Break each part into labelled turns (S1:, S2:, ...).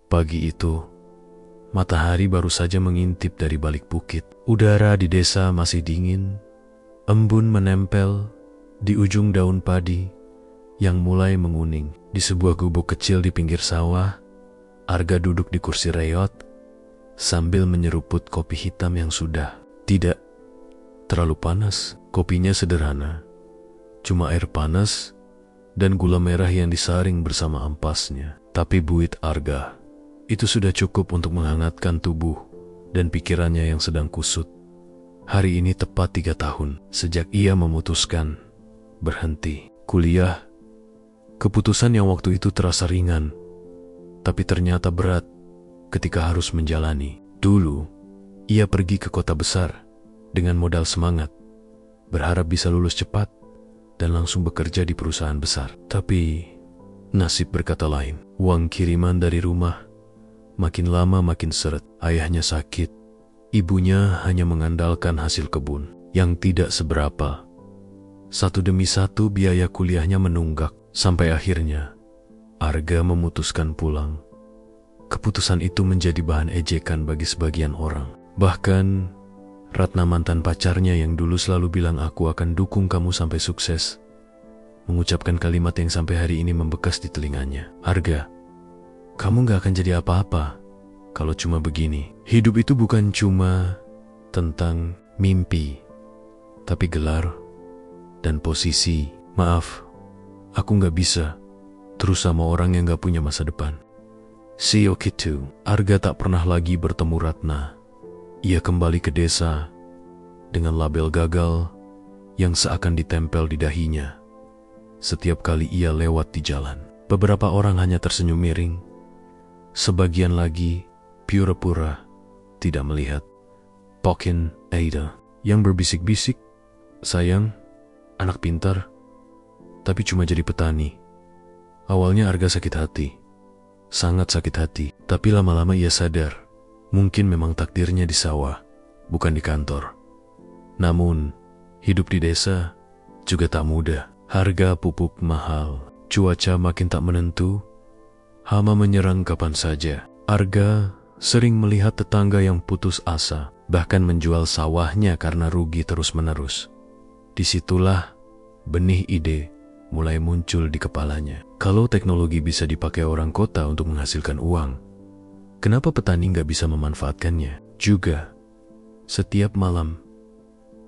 S1: Pagi itu, matahari baru saja mengintip dari balik bukit. Udara di desa masih dingin, embun menempel di ujung daun padi yang mulai menguning. Di sebuah gubuk kecil di pinggir sawah, Arga duduk di kursi reot sambil menyeruput kopi hitam yang sudah tidak terlalu panas. Kopinya sederhana, cuma air panas dan gula merah yang disaring bersama ampasnya. Tapi buit Arga itu sudah cukup untuk menghangatkan tubuh dan pikirannya yang sedang kusut. Hari ini tepat 3 tahun sejak ia memutuskan berhenti kuliah. Keputusan yang waktu itu terasa ringan, tapi ternyata berat ketika harus menjalani. Dulu, ia pergi ke kota besar dengan modal semangat, berharap bisa lulus cepat dan langsung bekerja di perusahaan besar. Tapi, nasib berkata lain. Uang kiriman dari rumah makin lama makin seret. Ayahnya sakit, ibunya hanya mengandalkan hasil kebun yang tidak seberapa. Satu demi satu biaya kuliahnya menunggak, sampai akhirnya Arga memutuskan pulang. Keputusan itu menjadi bahan ejekan bagi sebagian orang. Bahkan Ratna, mantan pacarnya yang dulu selalu bilang aku akan dukung kamu sampai sukses, mengucapkan kalimat yang sampai hari ini membekas di telinganya. Arga, kamu gak akan jadi apa-apa kalau cuma begini. Hidup itu bukan cuma tentang mimpi, tapi gelar dan posisi. Maaf, aku gak bisa terus sama orang yang gak punya masa depan. Sio Kitu. Arga tak pernah lagi bertemu Ratna. Ia kembali ke desa dengan label gagal yang seakan ditempel di dahinya setiap kali ia lewat di jalan. Beberapa orang hanya tersenyum miring, sebagian lagi pura-pura tidak melihat. Pokin Ada yang berbisik-bisik, sayang, anak pintar, tapi cuma jadi petani. Awalnya Arga sakit hati, sangat sakit hati, tapi lama-lama ia sadar, mungkin memang takdirnya di sawah, bukan di kantor. Namun, hidup di desa juga tak mudah. Harga pupuk mahal, cuaca makin tak menentu, hama menyerang kapan saja. Arga sering melihat tetangga yang putus asa, bahkan menjual sawahnya karena rugi terus-menerus. Disitulah benih ide mulai muncul di kepalanya. Kalau teknologi bisa dipakai orang kota untuk menghasilkan uang, kenapa petani nggak bisa memanfaatkannya juga? Setiap malam,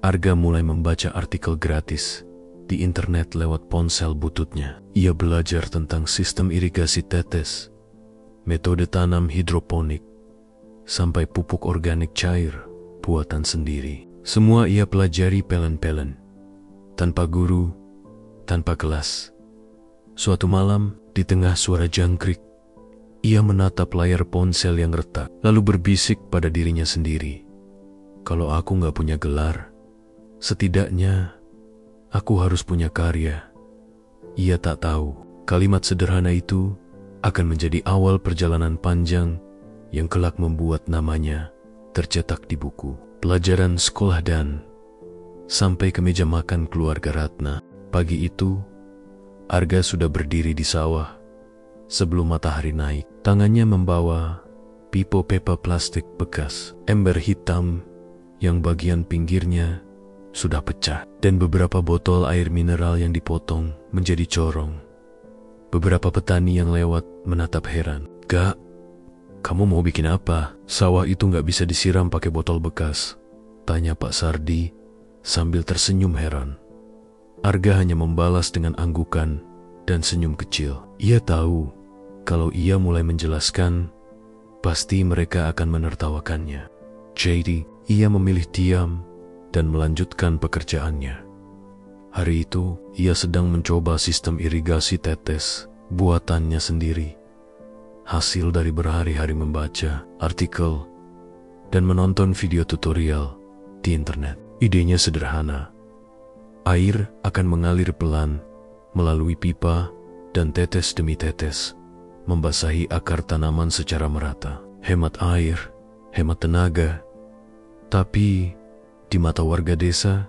S1: Arga mulai membaca artikel gratis di internet lewat ponsel bututnya. Ia belajar tentang sistem irigasi tetes, metode tanam hidroponik, sampai pupuk organik cair buatan sendiri. Semua ia pelajari pelen-pelen, tanpa guru, tanpa kelas. Suatu malam, di tengah suara jangkrik, ia menatap layar ponsel yang retak, lalu berbisik pada dirinya sendiri. Kalau aku gak punya gelar, setidaknya aku harus punya karya. Ia tak tahu, kalimat sederhana itu akan menjadi awal perjalanan panjang yang kelak membuat namanya tercetak di buku pelajaran sekolah dan sampai ke meja makan keluarga Ratna. Pagi itu, Arga sudah berdiri di sawah sebelum matahari naik. Tangannya membawa pipo pipa plastik bekas, ember hitam yang bagian pinggirnya sudah pecah, dan beberapa botol air mineral yang dipotong menjadi corong. Beberapa petani yang lewat menatap heran. Gak, kamu mau bikin apa? Sawah itu gak bisa disiram pakai botol bekas, tanya Pak Sardi sambil tersenyum heran. Arga hanya membalas dengan anggukan dan senyum kecil. Ia tahu kalau ia mulai menjelaskan, pasti mereka akan menertawakannya. Jadi, ia memilih diam dan melanjutkan pekerjaannya. Hari itu, ia sedang mencoba sistem irigasi tetes buatannya sendiri. Hasil dari berhari-hari membaca artikel dan menonton video tutorial di internet. Idenya sederhana. Air akan mengalir pelan melalui pipa dan tetes demi tetes membasahi akar tanaman secara merata. Hemat air, hemat tenaga. Tapi di mata warga desa,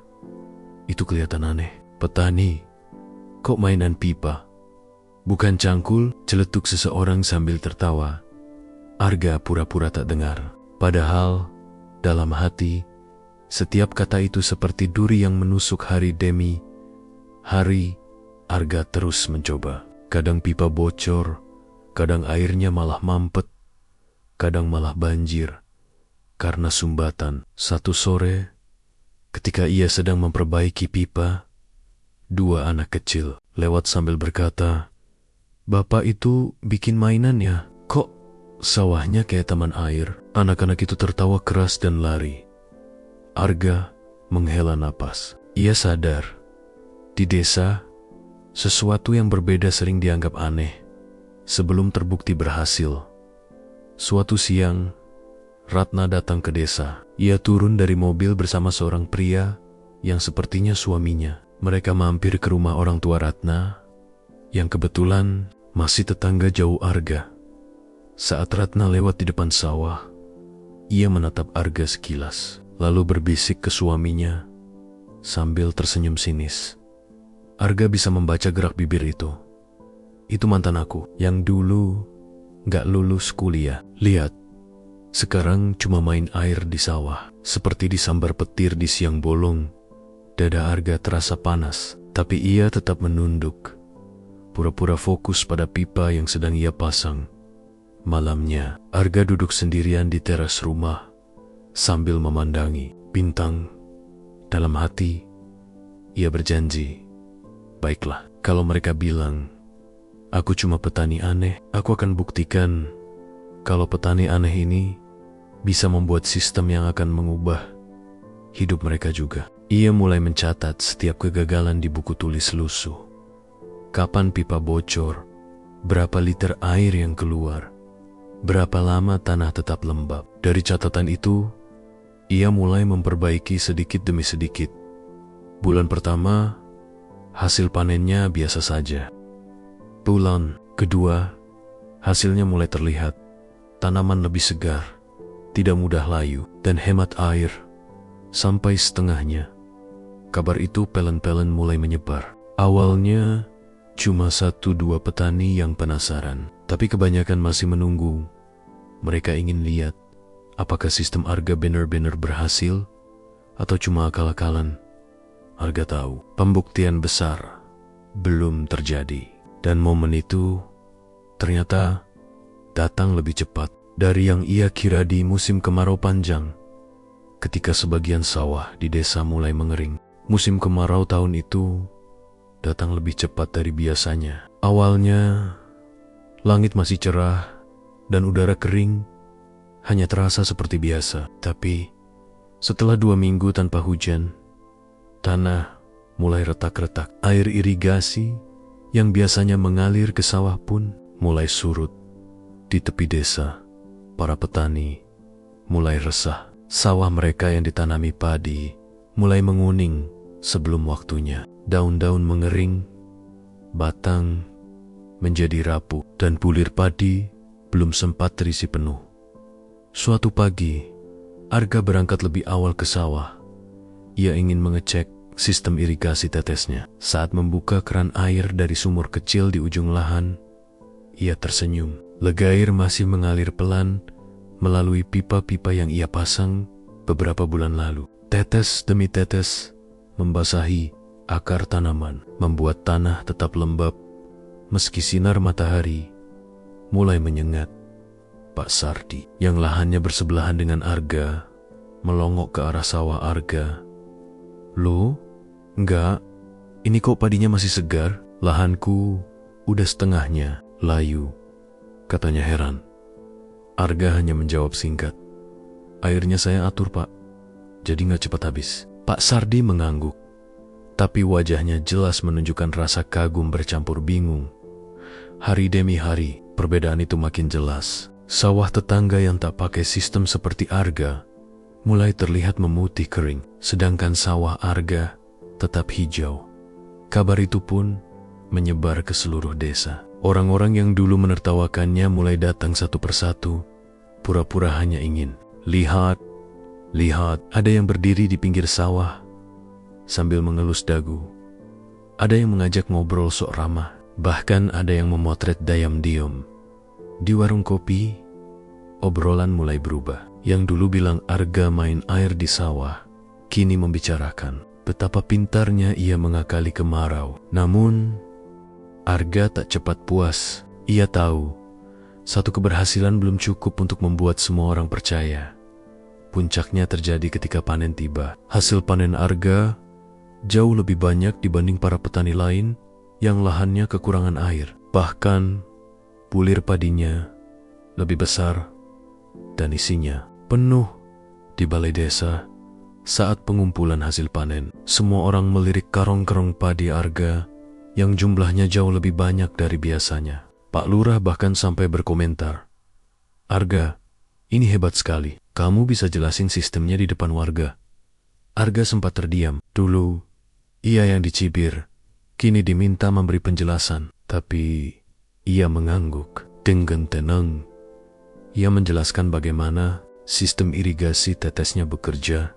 S1: itu kelihatan aneh. Petani, kok mainan pipa? Bukan cangkul, celetuk seseorang sambil tertawa. Arga pura-pura tak dengar. Padahal, dalam hati, setiap kata itu seperti duri yang menusuk hari demi hari. Arga terus mencoba. Kadang pipa bocor, kadang airnya malah mampet, kadang malah banjir karena sumbatan. Satu sore, ketika ia sedang memperbaiki pipa, dua anak kecil lewat sambil berkata, "Bapak itu bikin mainan ya? Kok sawahnya kayak taman air?" Anak-anak itu tertawa keras dan lari. Arga menghela napas. Ia sadar, di desa, sesuatu yang berbeda sering dianggap aneh sebelum terbukti berhasil. Suatu siang, Ratna datang ke desa. Ia turun dari mobil bersama seorang pria yang sepertinya suaminya. Mereka mampir ke rumah orang tua Ratna, yang kebetulan masih tetangga jauh Arga. Saat Ratna lewat di depan sawah, ia menatap Arga sekilas, lalu berbisik ke suaminya sambil tersenyum sinis. Arga bisa membaca gerak bibir itu. "Itu mantan aku yang dulu gak lulus kuliah. Lihat, sekarang cuma main air di sawah." Seperti disambar petir di siang bolong, dada Arga terasa panas, tapi ia tetap menunduk, pura-pura fokus pada pipa yang sedang ia pasang. Malamnya, Arga duduk sendirian di teras rumah sambil memandangi bintang. Dalam hati, ia berjanji, "Baiklah, kalau mereka bilang aku cuma petani aneh, aku akan buktikan kalau petani aneh ini bisa membuat sistem yang akan mengubah hidup mereka juga." Ia mulai mencatat setiap kegagalan di buku tulis lusuh. Kapan pipa bocor, berapa liter air yang keluar, berapa lama tanah tetap lembab. Dari catatan itu, ia mulai memperbaiki sedikit demi sedikit. Bulan pertama, hasil panennya biasa saja. Bulan kedua, hasilnya mulai terlihat. Tanaman lebih segar, tidak mudah layu, dan hemat air. Sampai setengahnya, kabar itu pelan-pelan mulai menyebar. Awalnya, cuma 1-2 petani yang penasaran, tapi kebanyakan masih menunggu. Mereka ingin lihat apakah sistem Arga benar-benar berhasil atau cuma akal-akalan. Arga tahu pembuktian besar belum terjadi, dan momen itu ternyata datang lebih cepat dari yang ia kira di musim kemarau panjang. Ketika sebagian sawah di desa mulai mengering, musim kemarau tahun itu datang lebih cepat dari biasanya. Awalnya, langit masih cerah dan udara kering hanya terasa seperti biasa. Tapi setelah 2 minggu tanpa hujan, tanah mulai retak-retak. Air irigasi yang biasanya mengalir ke sawah pun mulai surut. Di tepi desa, para petani mulai resah. Sawah mereka yang ditanami padi mulai menguning sebelum waktunya. Daun-daun mengering, batang menjadi rapuh, dan bulir padi belum sempat terisi penuh. Suatu pagi, Arga berangkat lebih awal ke sawah. Ia ingin mengecek sistem irigasi tetesnya. Saat membuka keran air dari sumur kecil di ujung lahan, ia tersenyum. Lega air masih mengalir pelan melalui pipa-pipa yang ia pasang beberapa bulan lalu. Tetes demi tetes membasahi akar tanaman, membuat tanah tetap lembab meski sinar matahari mulai menyengat. Pak Sardi, yang lahannya bersebelahan dengan Arga, melongok ke arah sawah Arga. "Loh, enggak, ini kok padinya masih segar? Lahanku udah setengahnya layu," katanya heran. Arga hanya menjawab singkat, "Airnya saya atur, Pak, jadi nggak cepat habis." Pak Sardi mengangguk, tapi wajahnya jelas menunjukkan rasa kagum bercampur bingung. Hari demi hari, perbedaan itu makin jelas. Sawah tetangga yang tak pakai sistem seperti Arga mulai terlihat memutih kering, sedangkan sawah Arga tetap hijau. Kabar itu pun menyebar ke seluruh desa. Orang-orang yang dulu menertawakannya mulai datang satu persatu, pura-pura hanya ingin lihat. Ada yang berdiri di pinggir sawah sambil mengelus dagu. Ada yang mengajak ngobrol sok ramah. Bahkan ada yang memotret diam-diam. Di warung kopi, obrolan mulai berubah. Yang dulu bilang Arga main air di sawah, kini membicarakan betapa pintarnya ia mengakali kemarau. Namun, Arga tak cepat puas. Ia tahu, satu keberhasilan belum cukup untuk membuat semua orang percaya. Puncaknya terjadi ketika panen tiba. Hasil panen Arga jauh lebih banyak dibanding para petani lain yang lahannya kekurangan air. Bahkan, bulir padinya lebih besar dan isinya penuh. Di balai desa, saat pengumpulan hasil panen, semua orang melirik karung-karung padi Arga yang jumlahnya jauh lebih banyak dari biasanya. Pak Lurah bahkan sampai berkomentar, "Arga, ini hebat sekali. Kamu bisa jelasin sistemnya di depan warga." Arga sempat terdiam. Dulu, ia yang dicibir, kini diminta memberi penjelasan. Tapi, ia mengangguk. Dengan tenang, ia menjelaskan bagaimana sistem irigasi tetesnya bekerja,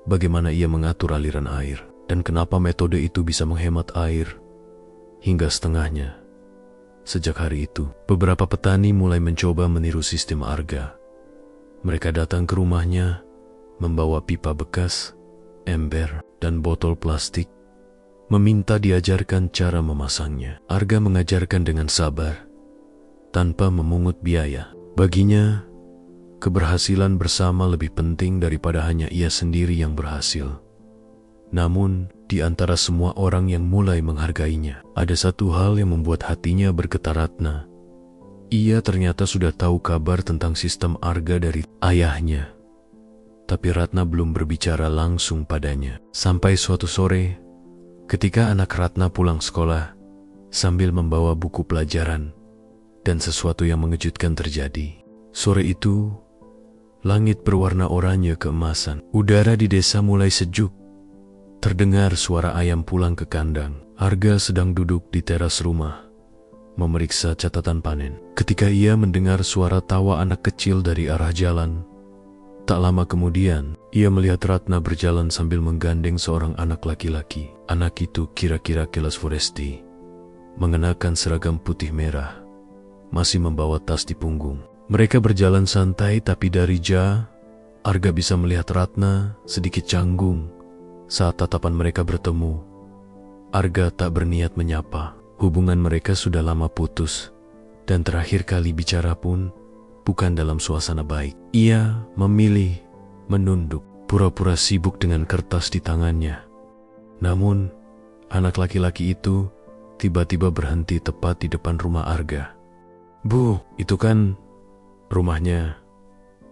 S1: bagaimana ia mengatur aliran air, dan kenapa metode itu bisa menghemat air hingga setengahnya. Sejak hari itu, beberapa petani mulai mencoba meniru sistem Arga. Mereka datang ke rumahnya, membawa pipa bekas, ember, dan botol plastik, meminta diajarkan cara memasangnya. Arga mengajarkan dengan sabar, tanpa memungut biaya. Baginya, keberhasilan bersama lebih penting daripada hanya ia sendiri yang berhasil. Namun, di antara semua orang yang mulai menghargainya, ada satu hal yang membuat hatinya bergetar. Ratna. Ia ternyata sudah tahu kabar tentang sistem Arga dari ayahnya. Tapi Ratna belum berbicara langsung padanya. Sampai suatu sore, ketika anak Ratna pulang sekolah, sambil membawa buku pelajaran, dan sesuatu yang mengejutkan terjadi. Sore itu, langit berwarna oranye keemasan. Udara di desa mulai sejuk. Terdengar suara ayam pulang ke kandang. Arga sedang duduk di teras rumah, memeriksa catatan panen. Ketika ia mendengar suara tawa anak kecil dari arah jalan, tak lama kemudian, ia melihat Ratna berjalan sambil menggandeng seorang anak laki-laki. Anak itu kira-kira kelas Foresti, mengenakan seragam putih merah, masih membawa tas di punggung. Mereka berjalan santai, tapi dari jauh, Arga bisa melihat Ratna sedikit canggung saat tatapan mereka bertemu. Arga tak berniat menyapa. Hubungan mereka sudah lama putus, dan terakhir kali bicara pun bukan dalam suasana baik. Ia memilih menunduk, pura-pura sibuk dengan kertas di tangannya. Namun, anak laki-laki itu tiba-tiba berhenti tepat di depan rumah Arga. "Bu, itu kan rumahnya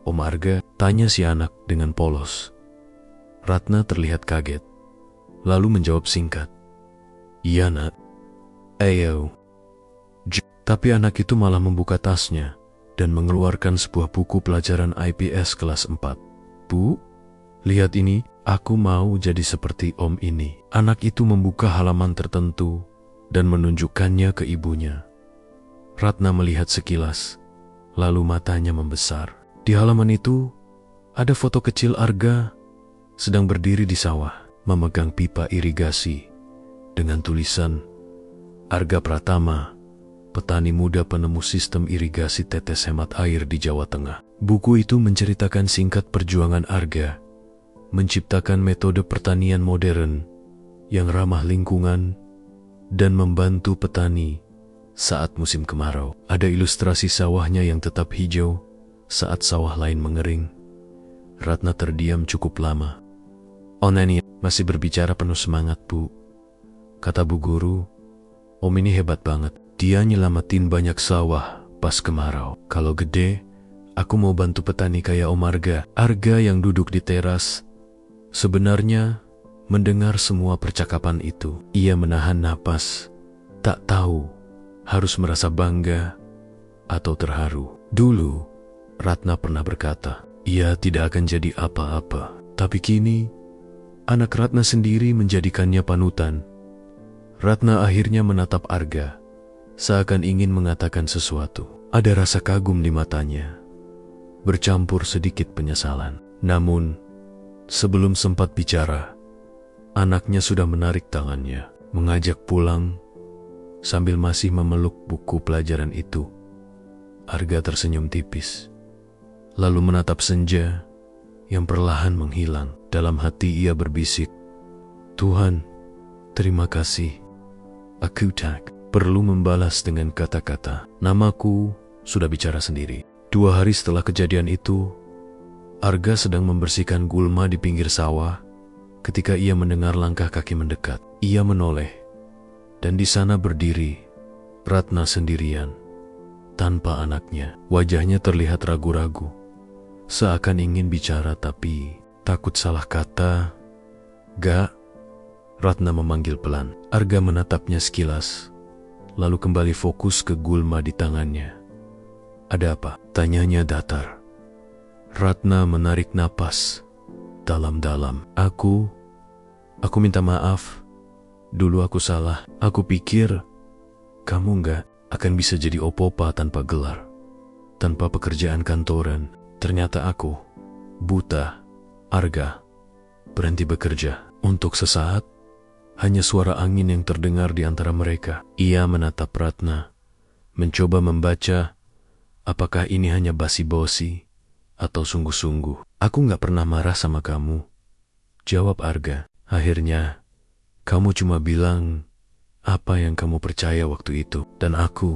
S1: Om Arga?" tanya si anak dengan polos. Ratna terlihat kaget, lalu menjawab singkat, "Iya, Nak." "Ayo." Tapi anak itu malah membuka tasnya dan mengeluarkan sebuah buku pelajaran IPS kelas 4. "Bu, lihat ini, aku mau jadi seperti Om ini." Anak itu membuka halaman tertentu dan menunjukkannya ke ibunya. Ratna melihat sekilas, lalu matanya membesar. Di halaman itu, ada foto kecil Arga sedang berdiri di sawah, memegang pipa irigasi dengan tulisan, "Arga Pratama, petani muda penemu sistem irigasi tetes hemat air di Jawa Tengah." Buku itu menceritakan singkat perjuangan Arga, menciptakan metode pertanian modern yang ramah lingkungan dan membantu petani saat musim kemarau. Ada ilustrasi sawahnya yang tetap hijau saat sawah lain mengering. Ratna terdiam cukup lama. "Oh, Neni masih berbicara penuh semangat, Bu," kata Bu Guru. "Om ini hebat banget. Dia nyelamatin banyak sawah pas kemarau. Kalau gede, aku mau bantu petani kayak Om Arga." Arga yang duduk di teras sebenarnya mendengar semua percakapan itu. Ia menahan napas, tak tahu harus merasa bangga atau terharu. Dulu, Ratna pernah berkata, ia tidak akan jadi apa-apa. Tapi kini, anak Ratna sendiri menjadikannya panutan. Ratna akhirnya menatap Arga, seakan ingin mengatakan sesuatu. Ada rasa kagum di matanya, bercampur sedikit penyesalan. Namun, sebelum sempat bicara, anaknya sudah menarik tangannya, mengajak pulang, sambil masih memeluk buku pelajaran itu. Arga tersenyum tipis. lalu menatap senja yang perlahan menghilang. Dalam hati ia berbisik, "Tuhan, terima kasih. Aku tak perlu membalas dengan kata-kata. Namaku sudah bicara sendiri." 2 hari setelah kejadian itu, Arga sedang membersihkan gulma di pinggir sawah ketika ia mendengar langkah kaki mendekat. Ia menoleh, dan di sana berdiri Ratna sendirian, tanpa anaknya. Wajahnya terlihat ragu-ragu, seakan ingin bicara tapi takut salah kata. "Gak," Ratna memanggil pelan. Arga menatapnya sekilas, lalu kembali fokus ke gulma di tangannya. "Ada apa?" tanyanya datar. Ratna menarik napas dalam-dalam. Aku minta maaf. Dulu aku salah. Aku pikir kamu gak akan bisa jadi opo-opa tanpa gelar, tanpa pekerjaan kantoran. Ternyata aku buta." Arga berhenti bekerja. Untuk sesaat, hanya suara angin yang terdengar di antara mereka. Ia menatap Ratna, mencoba membaca apakah ini hanya basi-bosi atau sungguh-sungguh. "Aku gak pernah marah sama kamu," jawab Arga. "Akhirnya, kamu cuma bilang apa yang kamu percaya waktu itu, dan aku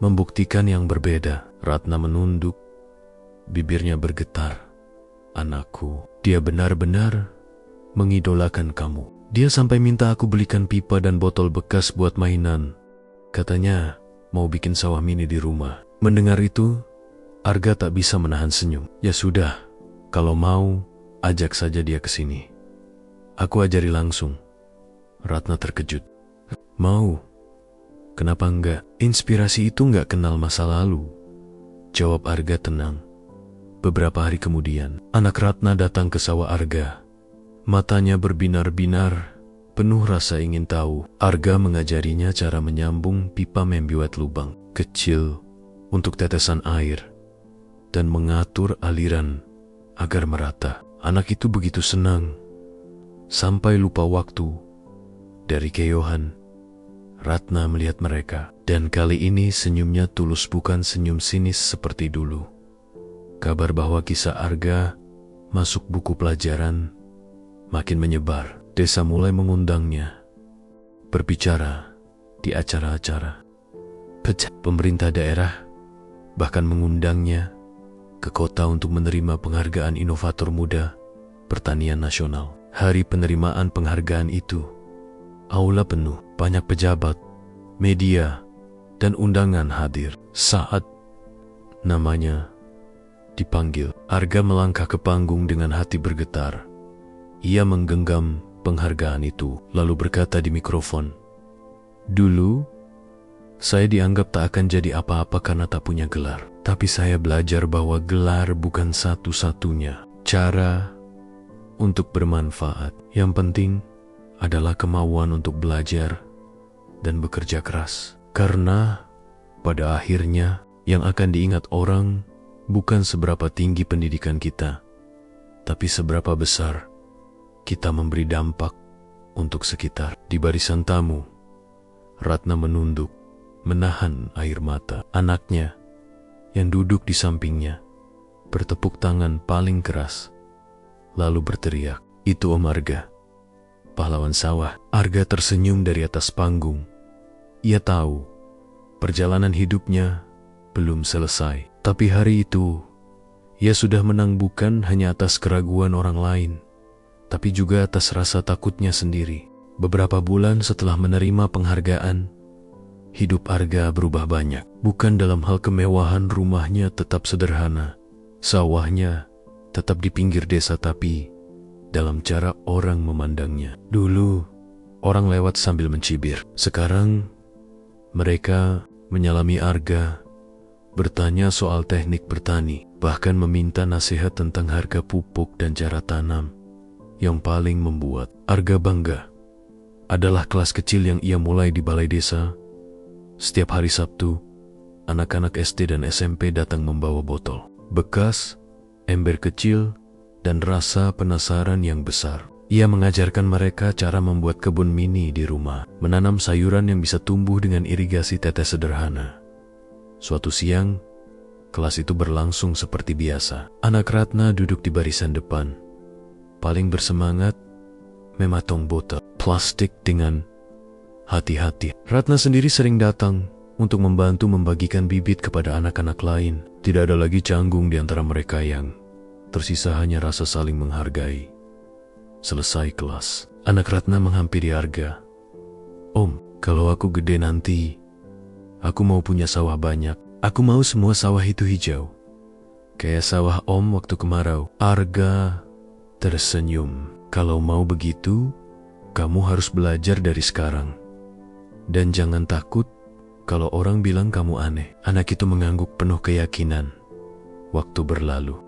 S1: membuktikan yang berbeda." Ratna menunduk, bibirnya bergetar. "Anakku, dia benar-benar mengidolakan kamu. Dia sampai minta aku belikan pipa dan botol bekas buat mainan. Katanya mau bikin sawah mini di rumah." Mendengar itu, Arga tak bisa menahan senyum. "Ya sudah, kalau mau, ajak saja dia ke sini. Aku ajari langsung." Ratna terkejut. "Mau? Kenapa enggak? Inspirasi itu enggak kenal masa lalu," jawab Arga tenang. Beberapa hari kemudian, anak Ratna datang ke sawah Arga. Matanya berbinar-binar, penuh rasa ingin tahu. Arga mengajarinya cara menyambung pipa membuat lubang kecil untuk tetesan air dan mengatur aliran agar merata. Anak itu begitu senang, sampai lupa waktu. Dari kejauhan, Ratna melihat mereka, dan kali ini senyumnya tulus, bukan senyum sinis seperti dulu. Kabar bahwa kisah Arga masuk buku pelajaran makin menyebar. Desa mulai mengundangnya berbicara di acara-acara. Pemerintah daerah bahkan mengundangnya ke kota untuk menerima penghargaan inovator muda pertanian nasional. Hari penerimaan penghargaan itu, aula penuh, banyak pejabat, media, dan undangan hadir. Saat namanya dipanggil, Arga melangkah ke panggung dengan hati bergetar. Ia menggenggam penghargaan itu, lalu berkata di mikrofon, "Dulu, saya dianggap tak akan jadi apa-apa karena tak punya gelar. Tapi saya belajar bahwa gelar bukan satu-satunya cara untuk bermanfaat. Yang penting adalah kemauan untuk belajar dan bekerja keras. Karena pada akhirnya yang akan diingat orang bukan seberapa tinggi pendidikan kita, tapi seberapa besar kita memberi dampak untuk sekitar." Di barisan tamu, Ratna menunduk, menahan air mata. Anaknya yang duduk di sampingnya bertepuk tangan paling keras, lalu berteriak, "Itu Om Arga, pahlawan sawah." Arga tersenyum dari atas panggung. Ia tahu perjalanan hidupnya belum selesai. Tapi hari itu, ia sudah menang bukan hanya atas keraguan orang lain, tapi juga atas rasa takutnya sendiri. Beberapa bulan setelah menerima penghargaan, hidup Arga berubah banyak. Bukan dalam hal kemewahan, rumahnya tetap sederhana, sawahnya tetap di pinggir desa, tapi dalam cara orang memandangnya. Dulu, orang lewat sambil mencibir. Sekarang, mereka menyalami Arga, bertanya soal teknik bertani, bahkan meminta nasihat tentang harga pupuk dan cara tanam. Yang paling membuat Arga bangga adalah kelas kecil yang ia mulai di balai desa. Setiap hari Sabtu, anak-anak SD dan SMP datang membawa botol bekas, ember kecil, dan rasa penasaran yang besar. Ia mengajarkan mereka cara membuat kebun mini di rumah, menanam sayuran yang bisa tumbuh dengan irigasi tetes sederhana. Suatu siang, Kelas itu berlangsung seperti biasa. Anak Ratna duduk di barisan depan. Paling bersemangat memotong botol plastik dengan hati-hati. Ratna sendiri sering datang untuk membantu membagikan bibit kepada anak-anak lain. Tidak ada lagi canggung di antara mereka, yang tersisa hanya rasa saling menghargai. Selesai kelas, anak Ratna menghampiri Arga. "Om, kalau aku gede nanti, aku mau punya sawah banyak. Aku mau semua sawah itu hijau, kayak sawah Om waktu kemarau." Arga tersenyum. "Kalau mau begitu, kamu harus belajar dari sekarang. Dan jangan takut kalau orang bilang kamu aneh." Anak itu mengangguk penuh keyakinan. Waktu berlalu.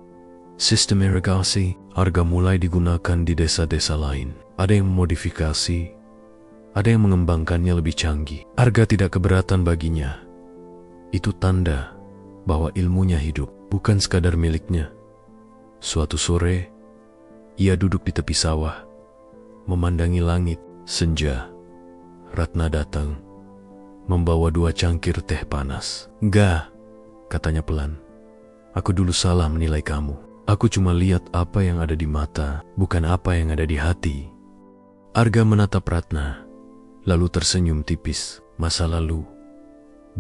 S1: Sistem irigasi Arga mulai digunakan di desa-desa lain. Ada yang memodifikasi, ada yang mengembangkannya lebih canggih. Arga tidak keberatan baginya. Itu tanda bahwa ilmunya hidup, bukan sekadar miliknya. Suatu sore, ia duduk di tepi sawah, memandangi langit. Senja, Ratna datang, membawa 2 cangkir teh panas. "Enggak," katanya pelan. "Aku dulu salah menilai kamu. Aku cuma lihat apa yang ada di mata, bukan apa yang ada di hati." Arga menatap Ratna, lalu tersenyum tipis. "Masa lalu,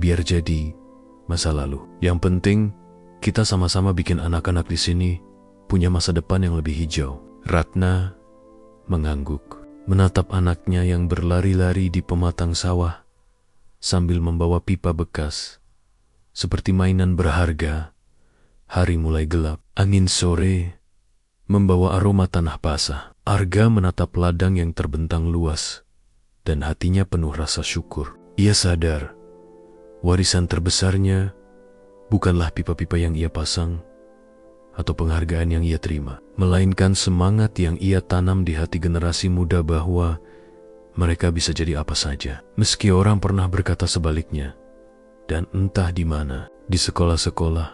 S1: biar jadi masa lalu. Yang penting, kita sama-sama bikin anak-anak di sini punya masa depan yang lebih hijau." Ratna mengangguk, menatap anaknya yang berlari-lari di pematang sawah sambil membawa pipa bekas. Seperti mainan berharga, hari mulai gelap. Angin sore membawa aroma tanah basah. Arga menatap ladang yang terbentang luas, dan hatinya penuh rasa syukur. Ia sadar, warisan terbesarnya bukanlah pipa-pipa yang ia pasang atau penghargaan yang ia terima, melainkan semangat yang ia tanam di hati generasi muda bahwa mereka bisa jadi apa saja, meski orang pernah berkata sebaliknya. Dan entah di mana, di sekolah-sekolah,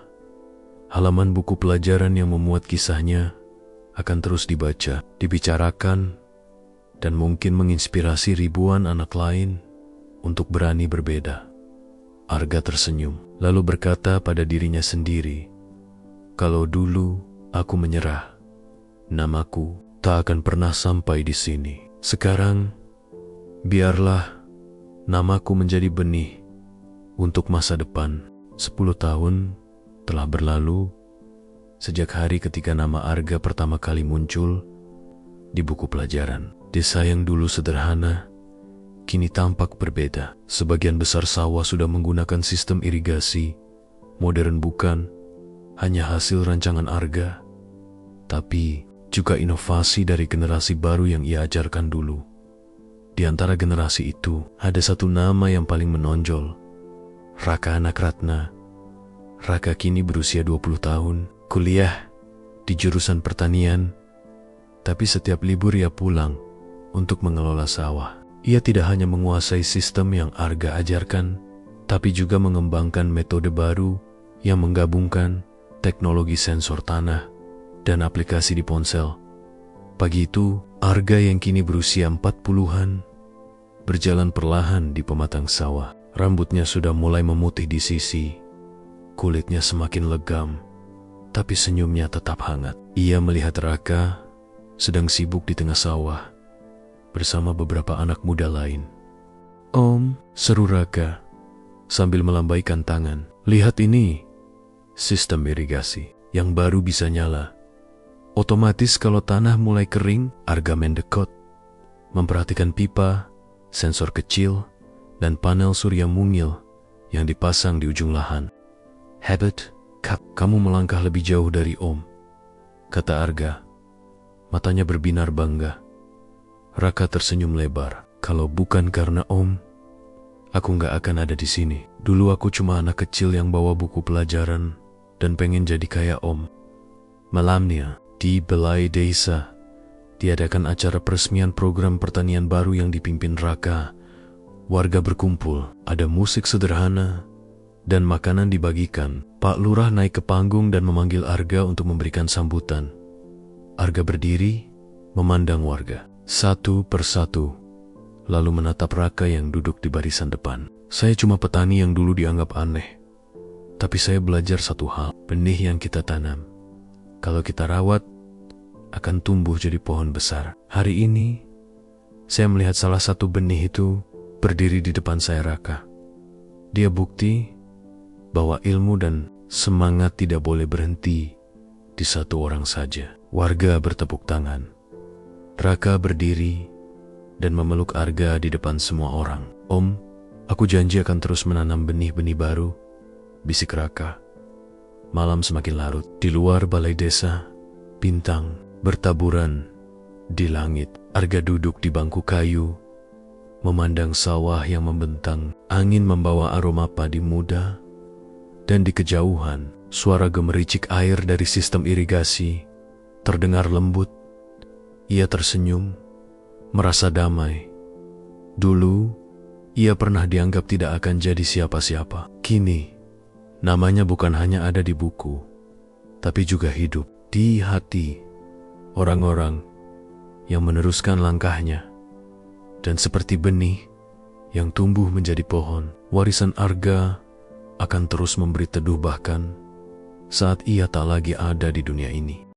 S1: halaman buku pelajaran yang memuat kisahnya akan terus dibaca, dibicarakan, dan mungkin menginspirasi ribuan anak lain untuk berani berbeda. Arga tersenyum, lalu berkata pada dirinya sendiri, "Kalau dulu aku menyerah, namaku tak akan pernah sampai di sini. Sekarang, biarlah namaku menjadi benih untuk masa depan." 10 tahun telah berlalu sejak hari ketika nama Arga pertama kali muncul di buku pelajaran. Desa yang dulu sederhana kini tampak berbeda. Sebagian besar sawah sudah menggunakan sistem irigasi modern, bukan hanya hasil rancangan Arga, tapi juga inovasi dari generasi baru yang ia ajarkan dulu. Di antara generasi itu, ada satu nama yang paling menonjol. Raka, anak Ratna. Raka kini berusia 20 tahun, kuliah di jurusan pertanian, tapi setiap libur ia pulang untuk mengelola sawah. Ia tidak hanya menguasai sistem yang Arga ajarkan, tapi juga mengembangkan metode baru yang menggabungkan teknologi sensor tanah dan aplikasi di ponsel. Pagi itu, Arga yang kini berusia 40-an berjalan perlahan di pematang sawah. Rambutnya sudah mulai memutih di sisi, kulitnya semakin legam, tapi senyumnya tetap hangat. Ia melihat Raka sedang sibuk di tengah sawah bersama beberapa anak muda lain. "Om," seru Raka sambil melambaikan tangan. "Lihat ini, sistem irigasi yang baru bisa nyala. Otomatis kalau tanah mulai kering." Arga mendekot, memperhatikan pipa, sensor kecil, dan panel surya mungil yang dipasang di ujung lahan. "Hebat, Kak, kamu melangkah lebih jauh dari Om," kata Arga. Matanya berbinar bangga. Raka tersenyum lebar. "Kalau bukan karena Om, aku nggak akan ada di sini. Dulu aku cuma anak kecil yang bawa buku pelajaran dan pengen jadi kayak Om." Malamnya, di balai desa, diadakan acara peresmian program pertanian baru yang dipimpin Raka. Warga berkumpul, ada musik sederhana, dan makanan dibagikan. Pak Lurah naik ke panggung dan memanggil Arga untuk memberikan sambutan. Arga berdiri, memandang warga satu persatu, lalu menatap Raka yang duduk di barisan depan. "Saya cuma petani yang dulu dianggap aneh. Tapi saya belajar satu hal, benih yang kita tanam, kalau kita rawat, akan tumbuh jadi pohon besar. Hari ini, saya melihat salah satu benih itu berdiri di depan saya, Raka. Dia bukti bahwa ilmu dan semangat tidak boleh berhenti di satu orang saja. Warga bertepuk tangan. Raka berdiri dan memeluk Arga di depan semua orang. Om, aku janji akan terus menanam benih-benih baru, bisik Raka. Malam semakin larut. Di luar balai desa, bintang bertaburan di langit. Arga duduk di bangku kayu, memandang sawah yang membentang. Angin membawa aroma padi muda, dan di kejauhan, suara gemericik air dari sistem irigasi terdengar lembut. Ia tersenyum, merasa damai. Dulu, ia pernah dianggap tidak akan jadi siapa-siapa. Kini, namanya bukan hanya ada di buku, tapi juga hidup di hati orang-orang yang meneruskan langkahnya. Dan seperti benih yang tumbuh menjadi pohon, warisan Arga akan terus memberi teduh bahkan saat ia tak lagi ada di dunia ini.